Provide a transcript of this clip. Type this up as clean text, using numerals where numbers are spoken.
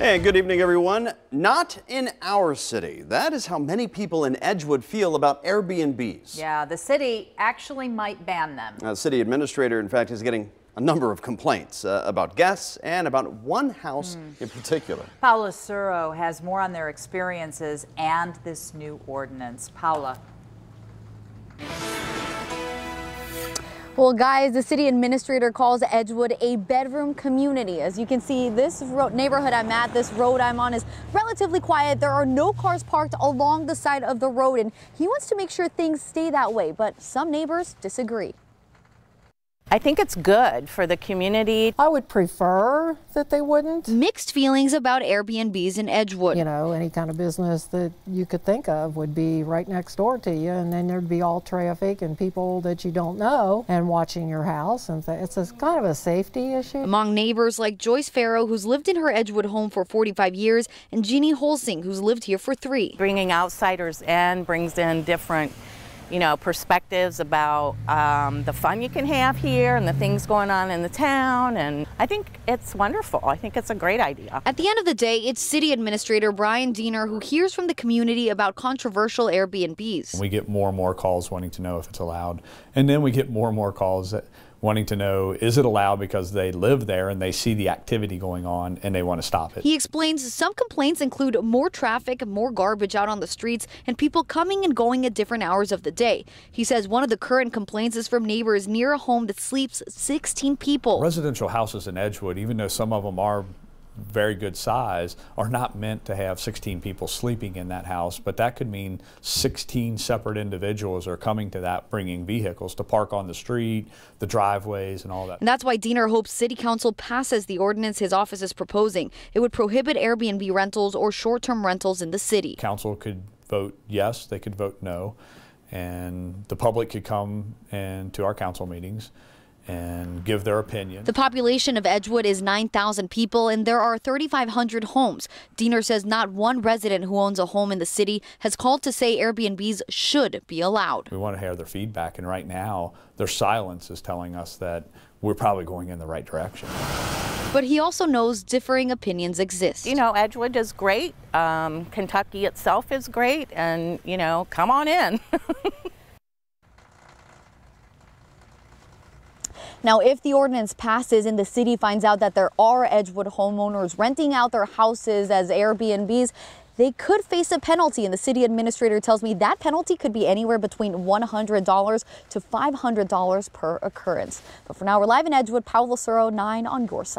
Hey, good evening, everyone. Not in our city. That is how many people in Edgewood feel about Airbnbs. Yeah, the city actually might ban them. The city administrator, in fact, is getting a number of complaints about guests and about one house in particular. Paula Suro has more on their experiences and this new ordinance. Paula. Well, guys, the city administrator calls Edgewood a bedroom community. As you can see, this neighborhood I'm at, this road I'm on is relatively quiet. There are no cars parked along the side of the road, and he wants to make sure things stay that way. But some neighbors disagree. I think it's good for the community. I would prefer that they wouldn't. Mixed feelings about Airbnbs in Edgewood. You know, any kind of business that you could think of would be right next door to you, and then there'd be all traffic and people that you don't know and watching your house. And it's kind of a safety issue. Among neighbors like Joyce Farrow, who's lived in her Edgewood home for 45 years, and Jeannie Holsing, who's lived here for 3. Bringing outsiders in brings in different perspectives about the fun you can have here and the things going on in the town, and I think it's wonderful. I think it's a great idea. At the end of the day, it's City Administrator Brian Diener who hears from the community about controversial Airbnbs. We get more and more calls wanting to know if it's allowed, and then we get more and more calls wanting to know, is it allowed because they live there and they see the activity going on and they want to stop it. He explains some complaints include more traffic, more garbage out on the streets, and people coming and going at different hours of the day. He says one of the current complaints is from neighbors near a home that sleeps 16 people. Residential houses in Edgewood, even though some of them are very good size, are not meant to have 16 people sleeping in that house, but that could mean 16 separate individuals are coming to that, bringing vehicles to park on the street, the driveways, and all that. And that's why Diener hopes City Council passes the ordinance his office is proposing. It would prohibit Airbnb rentals or short-term rentals in the city. Council could vote yes, they could vote no, and the public could come to our council meetings and give their opinion. The population of Edgewood is 9,000 people, and there are 3,500 homes. Diener says not one resident who owns a home in the city has called to say Airbnbs should be allowed. We want to hear their feedback, and right now their silence is telling us that we're probably going in the right direction. But he also knows differing opinions exist. You know, Edgewood is great. Kentucky itself is great, and, come on in. Now, if the ordinance passes and the city finds out that there are Edgewood homeowners renting out their houses as Airbnbs, they could face a penalty. And the city administrator tells me that penalty could be anywhere between $100 to $500 per occurrence. But for now, we're live in Edgewood. Paula Suro, 9 on your side.